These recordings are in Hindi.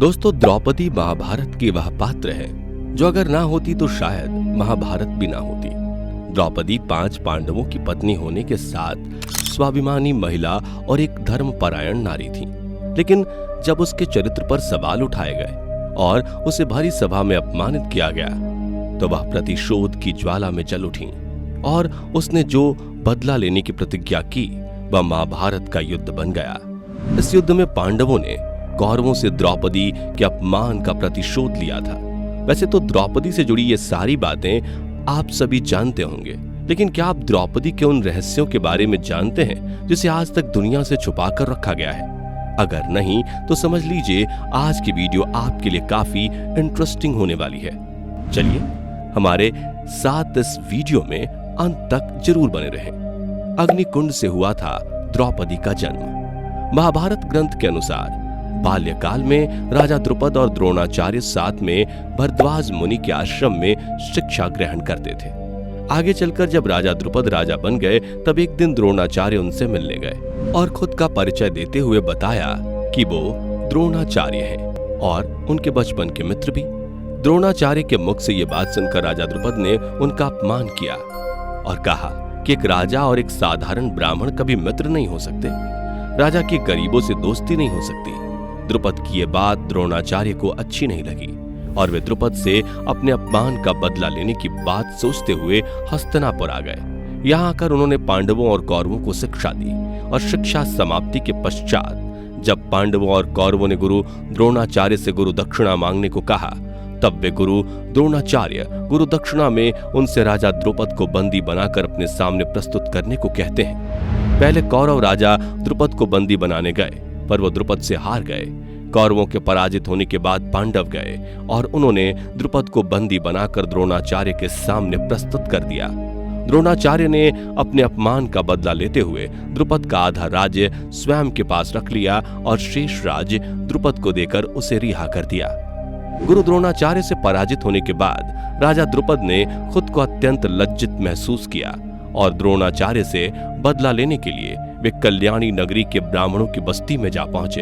दोस्तों, द्रौपदी महाभारत की वह पात्र है जो अगर ना होती तो शायद महाभारत भी ना होती। द्रौपदी 5 पांडवों की पत्नी होने के साथ स्वाभिमानी महिला और एक धर्मपरायण नारी थी। लेकिन जब उसके चरित्र पर सवाल उठाए गए और उसे भरी सभा में अपमानित किया गया तो वह प्रतिशोध की ज्वाला में जल उठी और उसने जो बदला लेने की प्रतिज्ञा की वह महाभारत का युद्ध बन गया। इस युद्ध में पांडवों ने कौरवों से द्रौपदी के अपमान का प्रतिशोध लिया था। वैसे तो द्रौपदी से जुड़ी ये सारी बातें आप सभी जानते होंगे, लेकिन क्या आप द्रौपदी के उन रहस्यों के बारे में जानते हैं जिसे आज तक दुनिया से छुपा कर रखा गया है? अगर नहीं तो समझ लीजिए आज की वीडियो आपके लिए काफी इंटरेस्टिंग होने वाली है। चलिए हमारे साथ इस वीडियो में अंत तक जरूर बने रहें। अग्निकुंड से हुआ था द्रौपदी का जन्म। महाभारत ग्रंथ के अनुसार बाल्यकाल में राजा द्रुपद और द्रोणाचार्य साथ में भरद्वाज मुनि के आश्रम में शिक्षा ग्रहण करते थे। आगे चलकर जब राजा द्रुपद राजा बन गए तब एक दिन द्रोणाचार्य उनसे मिलने गए और खुद का परिचय देते हुए बताया कि वो द्रोणाचार्य हैं और उनके बचपन के मित्र भी। द्रोणाचार्य के मुख से ये बात सुनकर राजा द्रुपद ने उनका अपमान किया और कहा कि एक राजा और एक साधारण ब्राह्मण कभी मित्र नहीं हो सकते। राजा के गरीबों से दोस्ती नहीं हो सकती। द्रुपद की ये बात द्रोणाचार्य को अच्छी नहीं लगी और वे द्रुपद से अपने अपमान का बदला लेने की बात सोचते हुए हस्तिनापुर आ गए। यहाँ आकर उन्होंने पांडवों और कौरवों को शिक्षा दी और शिक्षा समाप्ति के पश्चात जब पांडवों और कौरवों ने गुरु द्रोणाचार्य से गुरु दक्षिणा मांगने को कहा तब वे गुरु द्रोणाचार्य गुरु दक्षिणा में उनसे राजा द्रुपद को बंदी बनाकर अपने सामने प्रस्तुत करने को कहते हैं। पहले कौरव राजा द्रुपद को बंदी बनाने गए पर वो द्रुपद से हार गए। कौरवों के पराजित होने के बाद पांडव गए और उन्होंने द्रुपद को बंदी बनाकर द्रोणाचार्य के सामने प्रस्तुत कर दिया। द्रोणाचार्य ने अपने अपमान का बदला लेते हुए द्रुपद का आधा राज्य स्वयं के पास रख लिया और शेष राज्य द्रुपद को देकर उसे रिहा कर दिया। गुरु द्रोणाचार्य से पराजित होने के बाद राजा द्रुपद ने खुद को अत्यंत लज्जित महसूस किया और द्रोणाचार्य से बदला लेने के लिए वे कल्याणी नगरी के ब्राह्मणों की बस्ती में जा पहुंचे।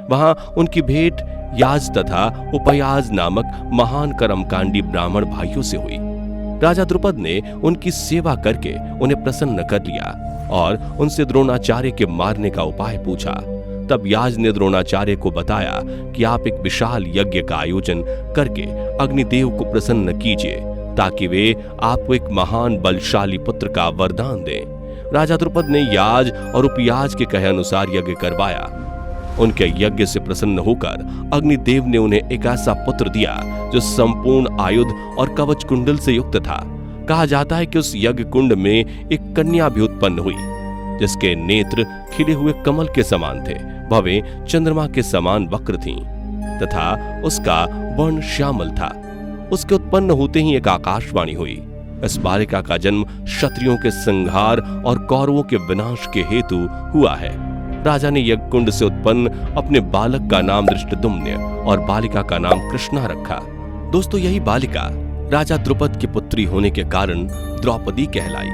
वहां उनकी भेंट याज तथा उपयाज नामक महान कर्मकांडी ब्राह्मण भाइयों से हुई। राजा द्रुपद ने उनकी सेवा करके उन्हें प्रसन्न कर लिया और उनसे द्रोणाचार्य के मारने का उपाय पूछा। तब याज ने द्रोणाचार्य को बताया कि आप एक विशाल यज्ञ का आयोजन करके अग्निदेव को प्रसन्न कीजिए ताकि वे आपको एक महान बलशाली पुत्र का वरदान दें। राजा द्रुपद ने याज और उपयाज के कहे अनुसार यज्ञ करवाया। उनके यज्ञ से प्रसन्न होकर अग्निदेव ने उन्हें एक ऐसा पुत्र दिया जो संपूर्ण आयुध और कवच कुंडल से युक्त था। कहा जाता है कि उस यज्ञ कुंड में एक कन्या भी उत्पन्न हुई जिसके नेत्र खिले हुए कमल के समान थे, भवें चंद्रमा के समान वक्र थीं तथा उसका वर्ण श्यामल था। उसके उत्पन्न होते ही एक आकाशवाणी हुई। इस बालिका का जन्म क्षत्रियों के संहार और कौरवों के विनाश के हेतु हुआ है। राजा ने यज्ञ कुंड से उत्पन्न अपने बालक का नाम धृष्टद्युम्न और बालिका का नाम कृष्णा रखा। दोस्तों, यही बालिका राजा द्रुपद की पुत्री होने के कारण द्रौपदी कहलाई।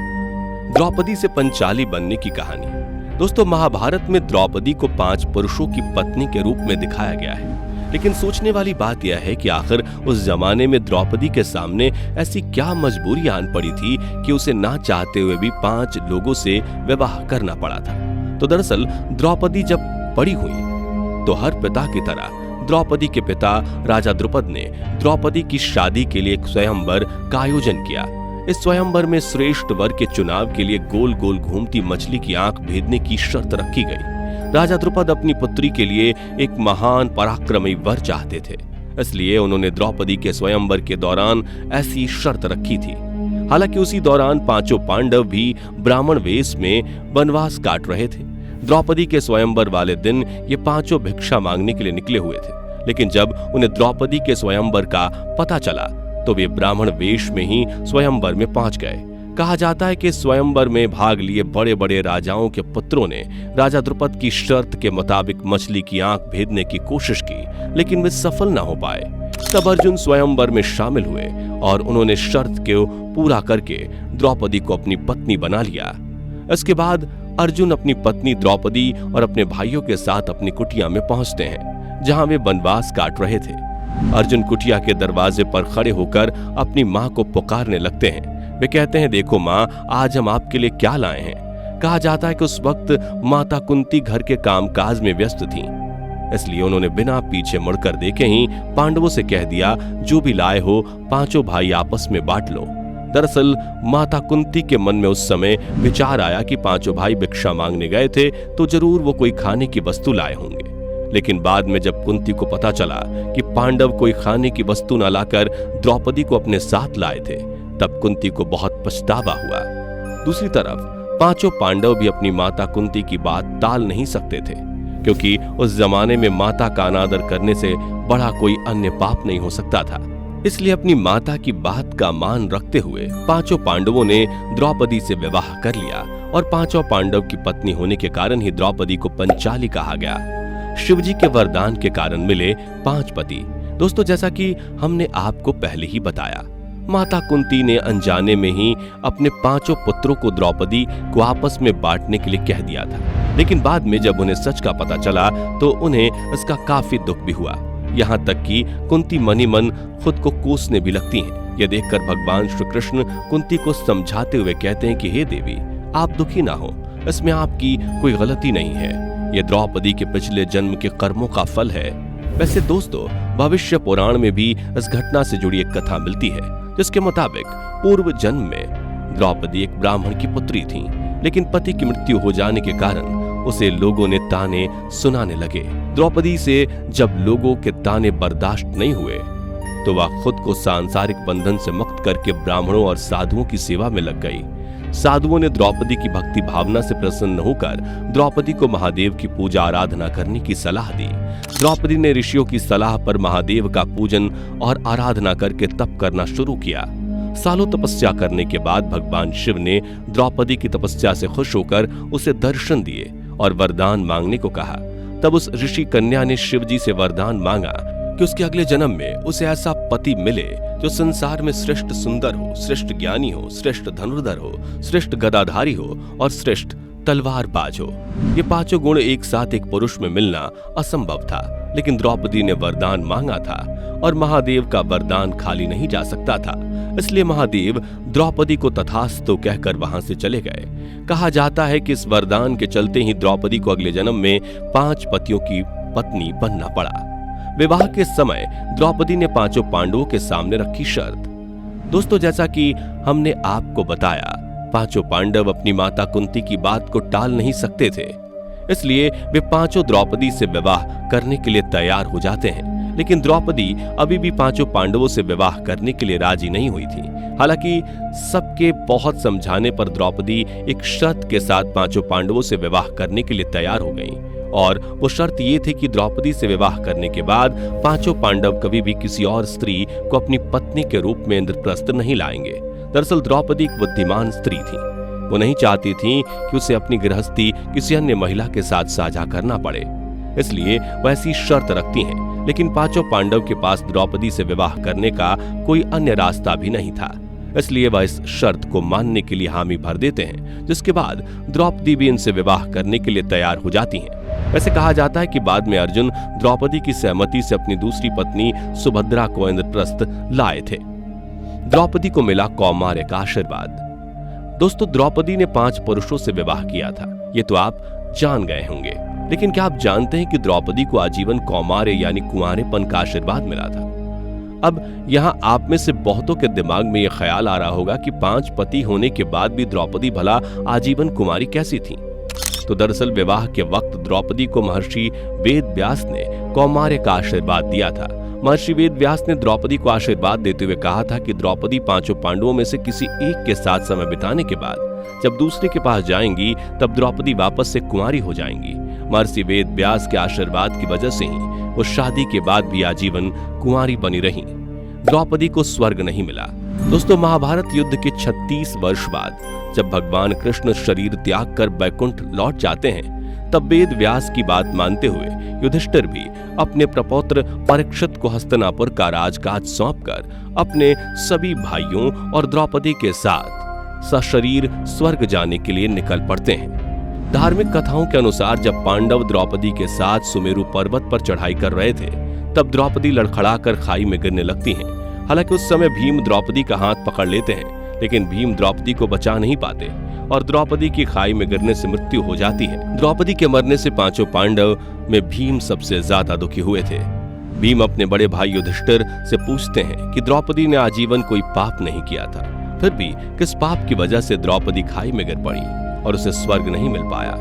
द्रौपदी से पंचाली बनने की कहानी। दोस्तों, महाभारत में द्रौपदी को 5 पुरुषों की पत्नी के रूप में दिखाया गया है, लेकिन सोचने वाली बात यह है कि आखिर उस जमाने में द्रौपदी के सामने ऐसी क्या मजबूरी आन पड़ी थी कि उसे ना चाहते हुए भी 5 लोगों से विवाह करना पड़ा था। तो दरअसल द्रौपदी जब बड़ी हुई तो हर पिता की तरह द्रौपदी के पिता राजा द्रुपद ने द्रौपदी की शादी के लिए एक स्वयंवर का आयोजन किया। इस स्वयंवर में श्रेष्ठ वर के चुनाव के लिए गोल गोल घूमती मछली की आंख भेदने की शर्त रखी गई। राजा द्रुपद अपनी पुत्री के लिए एक महान पराक्रमी वर चाहते थे, इसलिए उन्होंने द्रौपदी के स्वयंवर के दौरान ऐसी शर्त रखी थी। हालांकि उसी दौरान 5 पांडव भी ब्राह्मण वेश में वनवास काट रहे थे। द्रौपदी के स्वयंवर वाले दिन ये 5 भिक्षा मांगने के लिए निकले हुए थे, लेकिन जब उन्हें द्रौपदी के स्वयंवर का पता चला तो वे ब्राह्मण वेश में ही स्वयंवर में पहुंच गए। कहा जाता है कि स्वयंवर में भाग लिए बड़े बड़े राजाओं के पुत्रों ने राजा द्रुपद की शर्त के मुताबिक मछली की आंख भेदने की कोशिश की, लेकिन वे सफल न हो पाए। तब अर्जुन स्वयंवर में शामिल हुए और उन्होंने शर्त को पूरा करके द्रौपदी को अपनी पत्नी बना लिया। इसके बाद अर्जुन अपनी पत्नी द्रौपदी और अपने भाइयों के साथ अपनी कुटिया में पहुंचते हैं। जहां वे वनवास काट रहे थे। अर्जुन कुटिया के दरवाजे पर खड़े होकर अपनी माँ को पुकारने लगते हैं। वे कहते हैं, देखो माँ, आज हम आपके लिए क्या लाए हैं। कहा जाता है कि उस वक्त माता कुंती घर के कामकाज में व्यस्त थीं, इसलिए उन्होंने बिना पीछे मुड़कर देखे ही पांडवों से कह दिया, जो भी लाए हो पांचों भाई आपस में बांट लो। दरअसल माता कुंती के मन में उस समय विचार आया कि पांचों भाई भिक्षा मांगने गए थे तो जरूर वो कोई खाने की वस्तु लाए होंगे। लेकिन बाद में जब कुंती को पता चला कि पांडव कोई खाने की वस्तु न लाकर द्रौपदी को अपने साथ लाए थे, तब कुंती को बहुत पछतावा हुआ। दूसरी तरफ पांचों पांडव भी अपनी माता कुंती की बात टाल नहीं सकते थे, क्योंकि उस जमाने में माता का अनादर करने से बड़ा कोई अन्य पाप नहीं हो सकता था। इसलिए अपनी माता की बात का मान रखते हुए पांचों पांडवों ने द्रौपदी से विवाह कर लिया और पांचों पांडव की पत्नी होने के कारण ही द्रौपदी को पंचाली कहा गया। शिवजी के वरदान के कारण मिले 5 पति। दोस्तों, जैसा कि हमने आपको पहले ही बताया, माता कुंती ने अनजाने में ही अपने 5 पुत्रों को द्रौपदी को आपस में बांटने के लिए कह दिया था। लेकिन बाद में जब उन्हें सच का पता चला तो उन्हें इसका काफी दुख भी हुआ। यहाँ तक कि कुंती मनी मन खुद को कोसने भी लगती हैं। यह देखकर भगवान श्री कृष्ण कुंती को समझाते हुए कहते हैं कि हे देवी, आप दुखी ना हो, इसमें आपकी कोई गलती नहीं है। यह द्रौपदी के पिछले जन्म के कर्मों का फल है। वैसे दोस्तों, भविष्य पुराण में भी इस घटना से जुड़ी एक कथा मिलती है, जिसके मुताबिक पूर्व जन्म में द्रौपदी एक ब्राह्मण की पुत्री थी, लेकिन पति की मृत्यु हो जाने के कारण उसे लोगों ने ताने सुनाने लगे। द्रौपदी से जब लोगों के ताने बर्दाश्त नहीं हुए तो वह खुद को सांसारिक बंधन से मुक्त करके ब्राह्मणों और साधुओं की सेवा में लग गई। साधुओं ने द्रौपदी की भक्ति भावना से प्रसन्न होकर द्रौपदी को महादेव की पूजा आराधना करने की सलाह दी। द्रौपदी ने ऋषियों की सलाह पर महादेव का पूजन और आराधना करके तप करना शुरू किया। सालों तपस्या करने के बाद भगवान शिव ने द्रौपदी की तपस्या से खुश होकर उसे दर्शन दिए और वरदान मांगने को कहा। तब उस ऋषि कन्या ने शिव जी से वरदान मांगा कि उसके अगले जन्म में उसे ऐसा पति मिले जो संसार में श्रेष्ठ सुंदर हो, श्रेष्ठ ज्ञानी हो, श्रेष्ठ धनुर्धर हो, श्रेष्ठ गदाधारी हो और श्रेष्ठ तलवारबाज हो। ये 5 गुण एक साथ एक पुरुष में मिलना असंभव था, लेकिन द्रौपदी ने वरदान मांगा था और महादेव का वरदान खाली नहीं जा सकता था। इसलिए महादेव द्रौपदी को तथास्तु कहकर वहां से चले गए। कहा जाता है कि इस वरदान के चलते ही द्रौपदी को अगले जन्म में 5 पतियों की पत्नी बनना पड़ा। विवाह के समय द्रौपदी ने 5 पांडवों के सामने रखी शर्त। दोस्तों, जैसा कि हमने आपको बताया, 5 पांडव अपनी माता कुंती की बात को टाल नहीं सकते थे, इसलिए वे 5 द्रौपदी से विवाह करने के लिए तैयार हो जाते हैं। लेकिन द्रौपदी अभी भी 5 पांडवों से विवाह करने के लिए राजी नहीं हुई थी। हालांकि सबके बहुत समझाने पर द्रौपदी एक शर्त के साथ 5 पांडवों से विवाह करने के लिए तैयार हो गईं, और वो शर्त ये थी कि द्रौपदी से विवाह करने के बाद 5 पांडव कभी भी किसी और स्त्री को अपनी पत्नी के रूप में इंद्रप्रस्थ नहीं लाएंगे। दरअसल द्रौपदी एक बुद्धिमान स्त्री थी। वो नहीं चाहती थी कि उसे अपनी गृहस्थी किसी अन्य महिला के साथ साझा करना पड़े, इसलिए वह ऐसी शर्त रखती हैं। लेकिन 5 पांडव के पास द्रौपदी से विवाह करने का कोई अन्य रास्ता भी नहीं था, इसलिए वह इस शर्त को मानने के लिए हामी भर देते हैं, जिसके बाद द्रौपदी भी इनसे विवाह करने के लिए तैयार हो जाती हैं। वैसे कहा जाता है कि बाद में अर्जुन द्रौपदी की सहमति से अपनी दूसरी पत्नी सुभद्रा को इंद्रप्रस्थ लाए थे। द्रौपदी को मिला कौमार्य का आशीर्वाद। दोस्तों, द्रौपदी ने 5 पुरुषों से विवाह किया था, ये तो आप जान गए होंगे। लेकिन क्या आप जानते हैं कि द्रौपदी को आजीवन कौमार्य यानी कुंवारेपन का आशीर्वाद मिला था? अब यहाँ आप में से बहुतों के दिमाग में यह ख्याल आ रहा होगा कि 5 पति होने के बाद भी द्रौपदी भला आजीवन कुमारी कैसी थी? तो दरअसल विवाह के वक्त द्रौपदी को महर्षि वेद व्यास ने कौमार्य का आशीर्वाद दिया था। महर्षि वेद व्यास ने द्रौपदी को आशीर्वाद देते हुए कहा था कि द्रौपदी 5 पांडवों में से किसी एक के साथ समय बिताने के बाद जब दूसरे के पास जाएंगी तब द्रौपदी वापस से कुंवारी हो जाएंगी। महर्षि वेद व्यास के आशीर्वाद की वजह से ही वो शादी के बाद भी आजीवन कुंवारी बनी रही। द्रौपदी को स्वर्ग नहीं मिला। दोस्तों, महाभारत युद्ध के 36 वर्ष बाद जब भगवान कृष्ण शरीर त्याग कर बैकुंठ लौट जाते हैं, तब वेद व्यास की बात मानते हुए युधिष्ठिर भी अपने प्रपौत्र परीक्षित को हस्तिनापुर का राजकाज सौंपकर अपने सभी भाइयों और द्रौपदी के साथ सशरीर स्वर्ग जाने के लिए निकल पड़ते हैं। धार्मिक कथाओं के अनुसार जब पांडव द्रौपदी के साथ सुमेरु पर्वत पर चढ़ाई कर रहे थे, तब द्रौपदी लड़खड़ाकर खाई में गिरने लगती हैं। हालांकि उस समय भीम द्रौपदी का हाथ पकड़ लेते हैं, लेकिन भीम द्रौपदी को बचा नहीं पाते और द्रौपदी की खाई में गिरने से मृत्यु हो जाती है। द्रौपदी के मरने से पांचों पांडव में भीम सबसे ज्यादा दुखी हुए थे। भीम अपने बड़े भाई युधिष्ठिर से पूछते हैं कि द्रौपदी ने आजीवन कोई पाप नहीं किया था, फिर भी किस पाप की वजह से द्रौपदी खाई में गिर पड़ी और उसे स्वर्ग नहीं मिल पाया।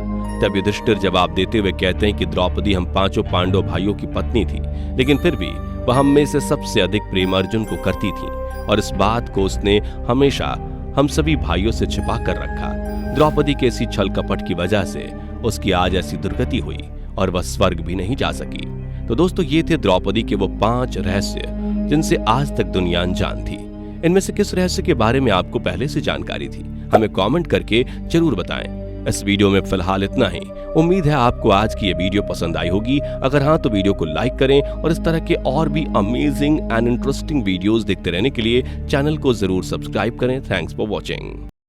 तब युधिष्ठिर जवाब देते हुए कहते हैं कि द्रौपदी हम पांचों पांडव भाइयों की पत्नी थी, लेकिन फिर भी वह हम में से सबसे अधिक प्रेम अर्जुन को करती थी और इस बात को उसने हमेशा हम सभी भाइयों से छिपा कर रखा। द्रौपदी के इसी छल कपट की वजह से उसकी आज ऐसी दुर्गति हुई और वह स्वर्ग भी नहीं जा सकी। तो दोस्तों, ये थे द्रौपदी के वो 5 रहस्य जिनसे आज तक दुनिया अनजान थी। इनमें से किस रहस्य के बारे में आपको पहले से जानकारी थी, हमें कमेंट करके जरूर बताएं। इस वीडियो में फिलहाल इतना ही। उम्मीद है आपको आज की ये वीडियो पसंद आई होगी। अगर हाँ तो वीडियो को लाइक करें और इस तरह के और भी अमेजिंग एंड इंटरेस्टिंग वीडियोस देखते रहने के लिए चैनल को जरूर सब्सक्राइब करें। Thanks for watching.